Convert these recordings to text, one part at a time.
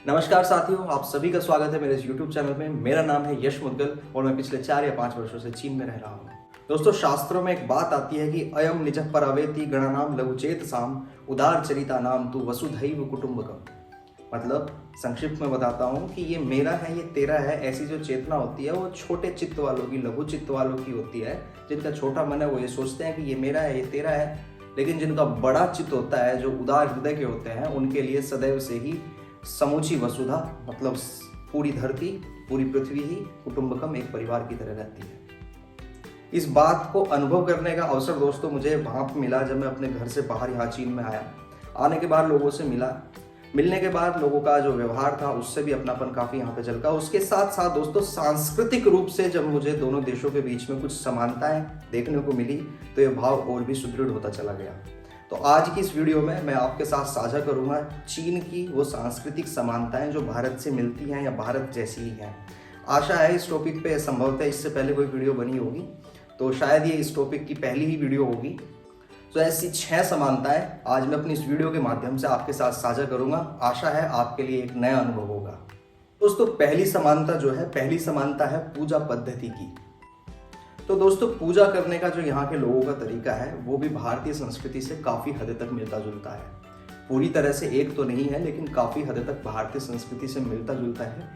नमस्कार साथियों, आप सभी का स्वागत है मेरे इस YouTube चैनल में। मेरा नाम है यश मुद्गल और मैं पिछले 4 या 5 वर्षों से चीन में रह रहा हूँ। दोस्तों, शास्त्रों में एक बात आती है कि अयम निजः परावेति गणनाम लघुचेत साम उदार चरिता नाम तू वसुधैव कुटुंबकम। मतलब संक्षिप्त में बताता हूँ कि ये मेरा है, ये तेरा है। ऐसी जो चेतना होती है वो छोटे चित्त वालों की, लघु चित्त वालों की होती है। जिनका छोटा मन है वो ये सोचते हैं कि ये मेरा है, ये तेरा है। लेकिन जिनका बड़ा चित्त होता है, जो उदार हृदय के होते हैं, उनके लिए सदैव से ही समूची वसुधा मतलब पूरी धरती, पूरी पृथ्वी ही कुटुंबकम एक परिवार की तरह रहती है। इस बात को अनुभव करने का अवसर दोस्तों मुझे वहाँ पर मिला जब मैं अपने घर से बाहर यहाँ चीन में आया। आने के बाद लोगों से मिलने के बाद लोगों का जो व्यवहार था उससे भी अपनापन काफ़ी यहाँ पे झलका। उसके साथ साथ दोस्तों सांस्कृतिक रूप से जब मुझे दोनों देशों के बीच में कुछ समानताएं देखने को मिली तो ये भाव और भी सुदृढ़ होता चला गया। तो आज की इस वीडियो में मैं आपके साथ साझा करूंगा चीन की वो सांस्कृतिक समानताएं जो भारत से मिलती हैं या भारत जैसी ही हैं। आशा है इस टॉपिक पे संभवतः इससे पहले कोई वीडियो बनी होगी, तो शायद ये इस टॉपिक की पहली ही वीडियो होगी। तो ऐसी 6 समानताएं आज मैं अपनी इस वीडियो के माध्यम से आपके साथ साझा करूंगा। आशा है आपके लिए एक नया अनुभव होगा। दोस्तों, पहली समानता है पूजा पद्धति की। तो दोस्तों, पूजा करने का जो यहाँ के लोगों का तरीका है वो भी भारतीय संस्कृति से काफ़ी हद तक मिलता जुलता है। पूरी तरह से एक तो नहीं है, लेकिन काफ़ी हद तक भारतीय संस्कृति से मिलता जुलता है,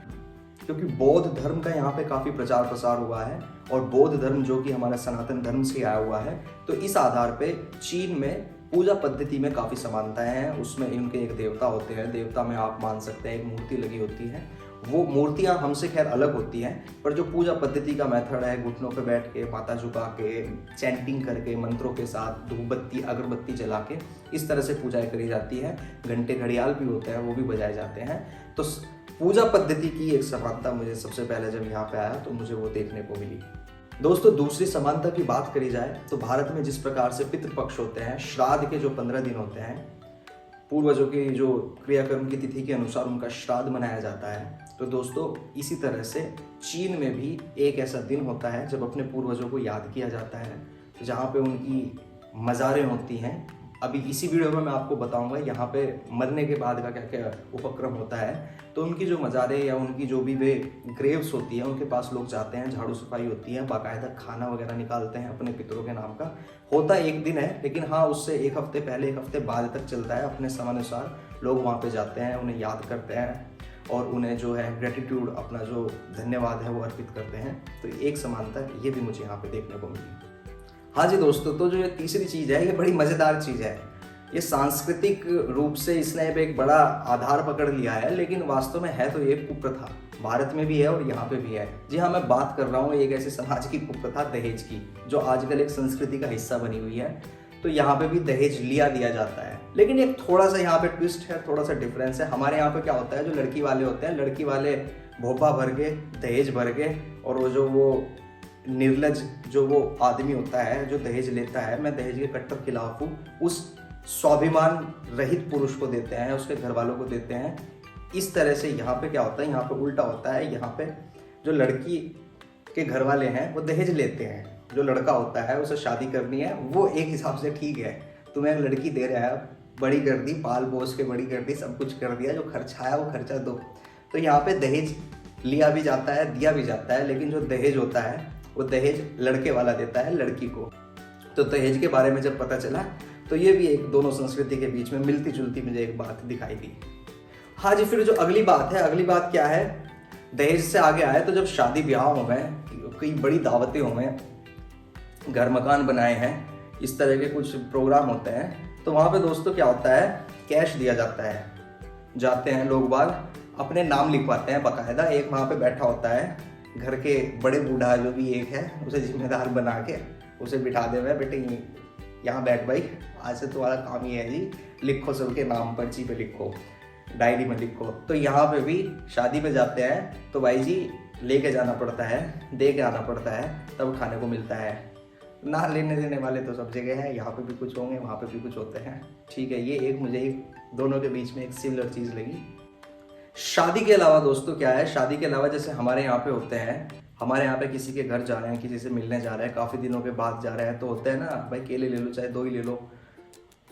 क्योंकि बौद्ध धर्म का यहाँ पे काफ़ी प्रचार प्रसार हुआ है और बौद्ध धर्म जो कि हमारा सनातन धर्म से आया हुआ है। तो इस आधार पे चीन में पूजा पद्धति में काफ़ी समानताएं हैं। उसमें इनके एक देवता होते हैं, देवता में आप मान सकते हैं एक मूर्ति लगी होती है। वो मूर्तियां हमसे खैर अलग होती हैं, पर जो पूजा पद्धति का मेथड है, घुटनों पे बैठ के, माथा झुका के, चैंटिंग करके, मंत्रों के साथ, धूपबत्ती अगरबत्ती जला के इस तरह से पूजाएं करी जाती है। घंटे घड़ियाल भी होते हैं, वो भी बजाए जाते हैं। तो पूजा पद्धति की एक समानता मुझे सबसे पहले जब यहाँ पे आया तो मुझे वो देखने को मिली। दोस्तों, दूसरी समानता की बात करी जाए तो भारत में जिस प्रकार से पितृपक्ष होते हैं, श्राद्ध के जो 15 दिन होते हैं, पूर्वजों की जो क्रियाकर्म की तिथि के अनुसार उनका श्राद्ध मनाया जाता है। तो दोस्तों, इसी तरह से चीन में भी एक ऐसा दिन होता है जब अपने पूर्वजों को याद किया जाता है, जहाँ पे उनकी मज़ारें होती हैं। अभी इसी वीडियो में मैं आपको बताऊंगा यहाँ पे मरने के बाद का क्या क्या उपक्रम होता है। तो उनकी जो मज़ारें या उनकी जो भी वे ग्रेव्स होती हैं उनके पास लोग जाते हैं, झाड़ू सफाई होती है, बाकायदा खाना वगैरह निकालते हैं अपने पितरों के नाम का। होता एक दिन है, लेकिन हाँ, उससे एक हफ्ते पहले, एक हफ्ते बाद तक चलता है। अपने समयानुसार लोग वहाँ पे जाते हैं, उन्हें याद करते हैं और उन्हें जो है ग्रेटिट्यूड, अपना जो धन्यवाद है वो अर्पित करते हैं। तो एक समानता ये भी मुझे यहाँ पे देखने को मिली। हाँ जी दोस्तों, तो जो ये तीसरी चीज़ है ये बड़ी मज़ेदार चीज़ है। ये सांस्कृतिक रूप से इसने एक बड़ा आधार पकड़ लिया है, लेकिन वास्तव में है तो ये कुप्रथा। भारत में भी है और यहाँ पे भी है। जी हाँ, मैं बात कर रहा हूँ एक ऐसे समाज की कुप्रथा, दहेज की, जो आजकल एक संस्कृति का हिस्सा बनी हुई है। तो यहाँ पे भी दहेज लिया दिया जाता है, लेकिन एक थोड़ा सा यहाँ पे ट्विस्ट है, थोड़ा सा डिफरेंस है। हमारे यहाँ पे क्या होता है, जो लड़की वाले होते हैं, लड़की वाले भोपा भर के, दहेज भर के, और वो निर्लज जो वो आदमी होता है जो दहेज लेता है, मैं दहेज के कट्टर खिलाफ हूँ, उस स्वाभिमान रहित पुरुष को देते हैं, उसके घर वालों को देते हैं। इस तरह से यहाँ पे क्या होता है, यहाँ पे उल्टा होता है। यहाँ पे जो लड़की के घर वाले हैं वो दहेज लेते हैं, जो लड़का होता है उसे शादी करनी है, वो एक हिसाब से ठीक है, तुम्हें एक लड़की दे रहा है, बड़ी कर दी, पाल पोस के बड़ी कर दी, सब कुछ कर दिया, जो खर्चा है वो खर्चा दो। तो यहाँ पे दहेज लिया भी जाता है, दिया भी जाता है, लेकिन जो दहेज होता है वो दहेज लड़के वाला देता है लड़की को। तो दहेज के बारे में जब पता चला तो ये भी एक दोनों संस्कृति के बीच में मिलती जुलती मुझे एक बात दिखाई दी। हाँ जी, फिर जो अगली बात है, अगली बात क्या है, दहेज से आगे आए तो जब शादी ब्याह हो गए, कई बड़ी दावतें हो गए, घर मकान बनाए हैं, इस तरह के कुछ प्रोग्राम होते हैं, तो वहाँ पे दोस्तों क्या होता है, कैश दिया जाता है। जाते हैं लोग बाग, अपने नाम लिखवाते हैं बाकायदा। एक वहाँ पे बैठा होता है, घर के बड़े बूढ़ा जो भी एक है, उसे जिम्मेदार बना के उसे बिठा दे, हुए बेटे यहाँ बैठ भाई, आज से तुम्हारा काम ही है जी, लिखो सबके नाम, पर्ची पे लिखो, डायरी में लिखो। तो यहाँ पे भी शादी पे जाते हैं तो भाई जी लेके जाना पड़ता है, दे के आना पड़ता है, तब खाने को मिलता है। ना लेने देने वाले तो सब जगह हैं, यहाँ पे भी कुछ होंगे, वहाँ पे भी कुछ होते हैं। ठीक है, ये एक मुझे दोनों के बीच में एक सिमिलर चीज़ लगी। शादी के अलावा दोस्तों क्या है, शादी के अलावा जैसे हमारे यहाँ पे होते हैं, हमारे यहाँ पे किसी के घर जा रहे हैं, किसी से मिलने जा रहे हैं, काफ़ी दिनों के बाद जा रहे हैं, तो होते हैं ना भाई, केले ले लो, चाहे 2 ही ले लो,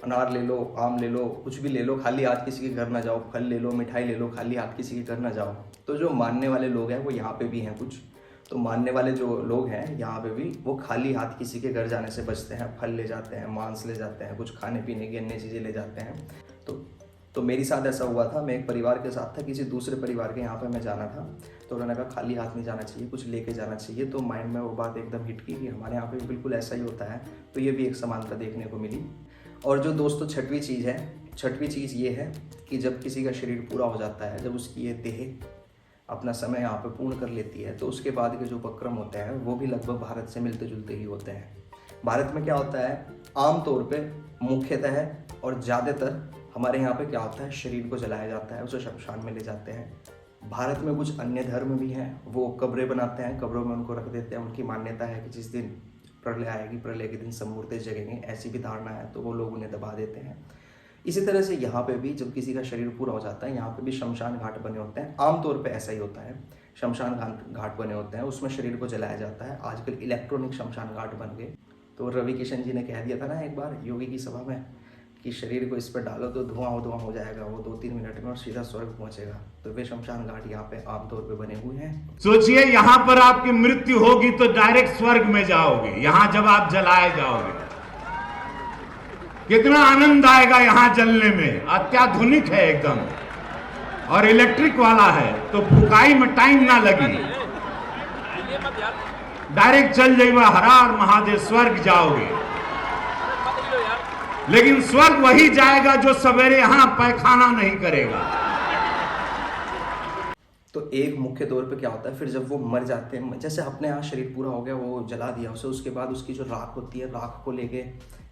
अनार ले लो, आम ले लो, कुछ भी ले लो, खाली हाथ किसी के घर ना जाओ, फल ले लो, मिठाई ले लो, खाली हाथ किसी के घर ना जाओ। तो जो मानने वाले लोग हैं वो यहाँ पे भी हैं कुछ, तो मानने वाले जो लोग हैं यहाँ पे भी वो खाली हाथ किसी के घर जाने से बचते हैं, फल ले जाते हैं, मांस ले जाते हैं, कुछ खाने पीने की अन्य चीज़ें ले जाते हैं। तो मेरे साथ ऐसा हुआ था, मैं एक परिवार के साथ था, किसी दूसरे परिवार के यहाँ पे मैं जाना था, तो उन्होंने कहा खाली हाथ नहीं जाना चाहिए, कुछ लेके जाना चाहिए। तो माइंड में वो बात एकदम हिट की कि हमारे यहाँ पे भी बिल्कुल ऐसा ही होता है। तो ये भी एक समानता देखने को मिली। और जो दोस्तों छठवीं चीज़ ये है कि जब किसी का शरीर पूरा हो जाता है, जब उसकी ये देह अपना समय यहाँ पे पूर्ण कर लेती है, तो उसके बाद के जो उपक्रम होते हैं वो भी लगभग भारत से मिलते जुलते ही होते हैं। भारत में क्या होता है, आमतौर पे मुख्यतः और ज़्यादातर हमारे यहाँ पे क्या होता है, शरीर को जलाया जाता है, उसे शमशान में ले जाते हैं। भारत में कुछ अन्य धर्म भी हैं, वो कब्रें बनाते हैं, कब्रों में उनको रख देते हैं। उनकी मान्यता है कि जिस दिन प्रलय आएगी, प्रलय के दिन सब मूर्तें जगेंगे, ऐसी भी धारणा है, तो वो लोग उन्हें दबा देते हैं। इसी तरह से यहाँ पे भी जब किसी का शरीर पूरा हो जाता है, यहाँ पे भी शमशान घाट बने होते हैं। आमतौर पे ऐसा ही होता है, शमशान घाट बने होते हैं, उसमें शरीर को जलाया जाता है। आजकल इलेक्ट्रॉनिक शमशान घाट बन गए। तो रवि किशन जी ने कह दिया था ना एक बार योगी की सभा में कि शरीर को इस पर डालो तो धुआं हो जाएगा, वो 2-3 मिनट में और सीधा स्वर्ग पहुंचेगा। तो वे शमशान घाट यहाँ पे आमतौर पे बने हुए हैं। सोचिए, यहाँ पर आपकी मृत्यु होगी तो डायरेक्ट स्वर्ग में जाओगे। यहाँ जब आप जलाए जाओगे कितना आनंद आएगा यहाँ जलने में। अत्याधुनिक है एकदम, और इलेक्ट्रिक वाला है, तो फुकाई में टाइम ना लगी, डायरेक्ट चल जाएगा, हर हर महादेव, स्वर्ग जाओगे। लेकिन स्वर्ग वही जाएगा जो सवेरे यहां पैखाना नहीं करेगा। तो एक मुख्य तौर पे क्या होता है, फिर जब वो मर जाते हैं, जैसे अपने यहाँ शरीर पूरा हो गया, वो जला दिया उसे, उसके बाद उसकी जो राख होती है, राख को लेके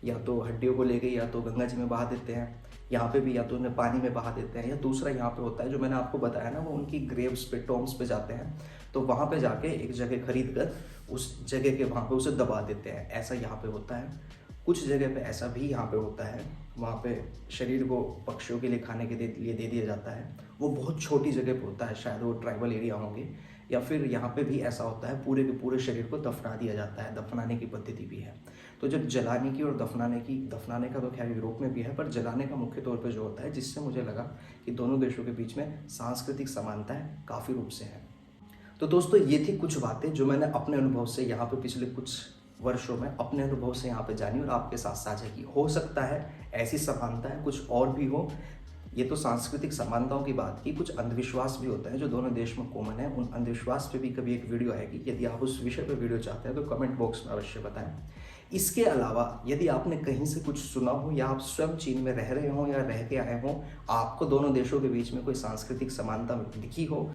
या तो हड्डियों को लेके या तो गंगा जी में बहा देते हैं, यहाँ पे भी या तो उन्हें पानी में बहा देते हैं, या दूसरा यहाँ पे होता है जो मैंने आपको बताया ना, वो उनकी ग्रेव्स पे, टॉम्स पे जाते हैं, तो वहाँ पे जाके एक जगह खरीद कर उस जगह के वहाँ पे उसे दबा देते हैं। ऐसा यहाँ पे होता है। कुछ जगह पे ऐसा भी यहाँ पे होता है, वहाँ पे शरीर को पक्षियों के लिए खाने के लिए दे दिया जाता है। वो बहुत छोटी जगह पे होता है, शायद वो ट्राइबल एरिया होंगे, या फिर यहाँ पे भी ऐसा होता है पूरे के पूरे शरीर को दफना दिया जाता है। दफनाने की पद्धति भी है। तो जब जलाने की और दफनाने का तो खैर यूरोप में भी है, पर जलाने का मुख्य तौर पर जो होता है, जिससे मुझे लगा कि दोनों देशों के बीच में सांस्कृतिक समानताएं काफ़ी रूप से हैं। तो दोस्तों ये थी कुछ बातें जो मैंने अपने अनुभव से यहाँ पे पिछले कुछ वर्षों में अपने अनुभव से यहाँ पे जानी और आपके साथ साझा की। हो सकता है ऐसी समानताएं कुछ और भी हो। ये तो सांस्कृतिक समानताओं की बात की, कुछ अंधविश्वास भी होते हैं जो दोनों देश में कॉमन है। उन अंधविश्वास पे भी कभी एक वीडियो आएगी। यदि आप उस विषय पे वीडियो चाहते हैं तो कमेंट बॉक्स में अवश्य बताएं। इसके अलावा यदि आपने कहीं से कुछ सुना हो, या आप स्वयं चीन में रह रहे हो या रह के आए हो, आपको दोनों देशों के बीच में कोई सांस्कृतिक समानता दिखी हो,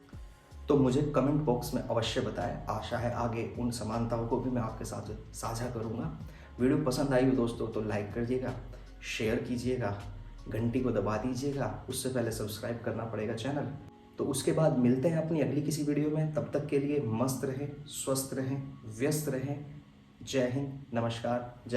तो मुझे कमेंट बॉक्स में अवश्य बताएं। आशा है आगे उन समानताओं को भी मैं आपके साथ साझा करूंगा। वीडियो पसंद आई हो दोस्तों तो लाइक करिएगा, शेयर कीजिएगा, घंटी को दबा दीजिएगा। उससे पहले सब्सक्राइब करना पड़ेगा चैनल। तो उसके बाद मिलते हैं अपनी अगली किसी वीडियो में। तब तक के लिए मस्त रहें, स्वस्थ रहें, व्यस्त रहें। जय हिंद, नमस्कार, जय